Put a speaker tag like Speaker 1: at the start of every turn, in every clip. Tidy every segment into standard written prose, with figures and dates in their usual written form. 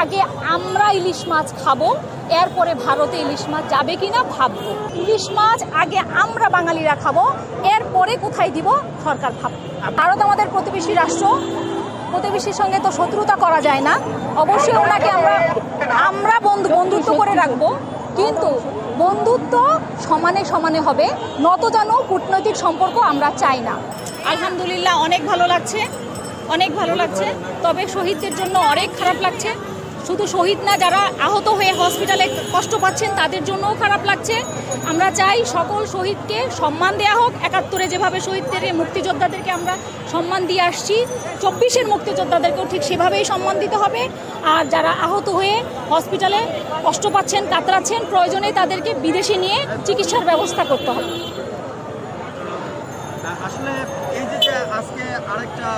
Speaker 1: আগে আমরা ইলিশ মাছ খাবো, এরপরে ভারতে ইলিশ মাছ যাবে কিনা ভাববো। ইলিশ মাছ আগে আমরা বাঙালিরা খাবো, এরপরে কোথায় দিব সরকার ভাববে। ভারত আমাদের প্রতিবেশী রাষ্ট্র, প্রতিবেশীর সঙ্গে তো শত্রুতা করা যায় না। অবশ্যই ওনাকে আমরা বন্ধুত্ব করে রাখবো, কিন্তু বন্ধুত্ব সমানে সমানে হবে, নতজানু কূটনৈতিক সম্পর্ক আমরা চাই না। আলহামদুলিল্লাহ অনেক ভালো লাগছে, অনেক ভালো লাগছে। তবে শহীদদের জন্য অনেক খারাপ লাগছে। শুধু শহীদ না, যারা আহত হয়ে হসপিটালে কষ্ট পাচ্ছেন তাদের জন্যও খারাপ লাগছে। আমরা চাই সকল শহীদকে সম্মান দেওয়া হোক। ৭১-এ যেভাবে শহীদদের মুক্তিযোদ্ধাদেরকে আমরা সম্মান দিয়ে আসছি, ২৪-এর মুক্তিযোদ্ধাদেরকেও ঠিক সেভাবেই সম্মান দিতে হবে। আর যারা আহত হয়ে হসপিটালে কষ্ট পাচ্ছেন, কাতরাচ্ছেন, প্রয়োজনে তাদেরকে বিদেশে নিয়ে চিকিৎসার ব্যবস্থা করতে হবে।
Speaker 2: আসলে এই যে আজকে আরেকটা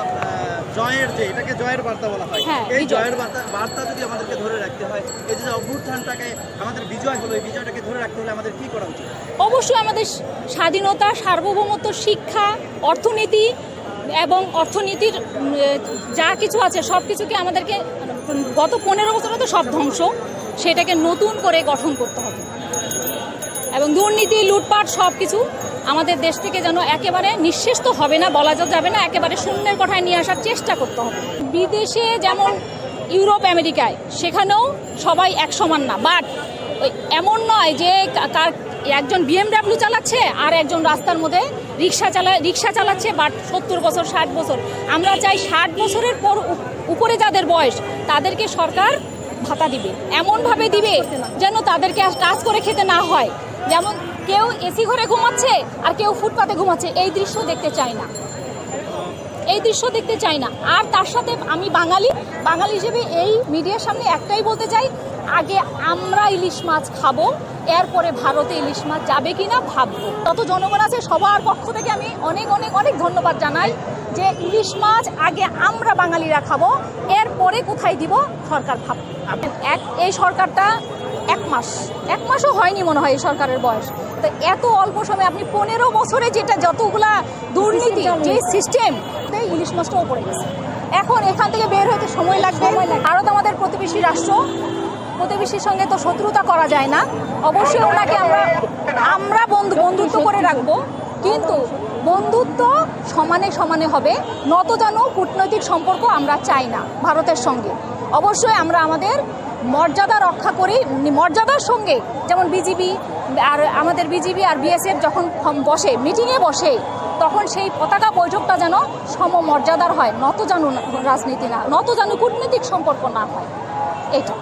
Speaker 2: জয়ের, যে এটাকে জয়ের বার্তা বলা হয়, এই জয়ের বার্তা যদি আমাদেরকে ধরে রাখতে হয়, এই যে অভ্যুত্থানটাকে আমাদের বিজয় হলো, এই বিজয়টাকে ধরে রাখতে হলে আমাদের কি করা উচিত?
Speaker 1: অবশ্যই আমাদের স্বাধীনতা, সার্বভৌমত্ব, শিক্ষা, অর্থনীতি এবং অর্থনীতির যা কিছু আছে সব কিছুকে আমাদেরকে, গত 15 বছরে তো সব ধ্বংস, সেটাকে নতুন করে গঠন করতে হবে। এবং দুর্নীতি, লুটপাট সব কিছু আমাদের দেশ থেকে যেন একেবারে নিঃশেষ তো হবে না, বলা যাবে না, একেবারে শূন্যের কোঠায় নিয়ে আসার চেষ্টা করতে হবে। বিদেশে যেমন ইউরোপ, আমেরিকায়, সেখানেও সবাই এক সমান না। বাট এমন নয় যে একজন BMW চালাচ্ছে আর একজন রাস্তার মধ্যে রিক্সা চালাচ্ছে, বাট 70 বছর 60 বছর। আমরা চাই 60 বছরের পর উপরে যাদের বয়স তাদেরকে সরকার ভাতা দিবে, এমনভাবে দিবে যেন তাদেরকে কাজ করে খেতে না হয়। যেমন কেউ এসি ঘরে ঘুমাচ্ছে আর কেউ ফুটপাতে ঘুমাচ্ছে, এই দৃশ্য দেখতে চাই না, এই দৃশ্য দেখতে চাই না। আর তার সাথে আমি বাঙালি হিসেবে এই মিডিয়ার সামনে একটাই বলতে চাই, আগে আমরা ইলিশ মাছ খাবো, এরপরে ভারতে ইলিশ মাছ যাবে কিনা ভাববো। তত জনগণ আছে, সবার পক্ষ থেকে আমি অনেক অনেক অনেক ধন্যবাদ জানাই যে ইলিশ মাছ আগে আমরা বাঙালিরা খাবো, এরপরে কোথায় দিব সরকার ভাববে। এই সরকারটা এক মাসও হয়নি মনে হয় এই সরকারের বয়স। তো এত অল্প সময়ে আপনি 15 বছরে যেটা যতগুলা দুর্নীতি, যে সিস্টেম, ইলিশ মাছটাও পড়ে গেছে। এখন এখান থেকে বের হতে সময় লাগবে। ভারত আমাদের প্রতিবেশী রাষ্ট্র, প্রতিবেশীর সঙ্গে তো শত্রুতা করা যায় না। অবশ্যই ওনাকে আমরা বন্ধুত্ব করে রাখবো, কিন্তু বন্ধুত্ব সমানে সমানে হবে, নতজানু কূটনৈতিক সম্পর্ক আমরা চাই না ভারতের সঙ্গে। অবশ্যই আমরা আমাদের মর্যাদা রক্ষা করি, মর্যাদার সঙ্গে। যেমন বিজিবি আর BSF যখন বসে, মিটিংয়ে বসে, তখন সেই পতাকা বৈঠকটা যেন সমমর্যাদার হয়, নতজানু রাজনীতি না, নতজানু কূটনৈতিক সম্পর্ক না হয়, এটা।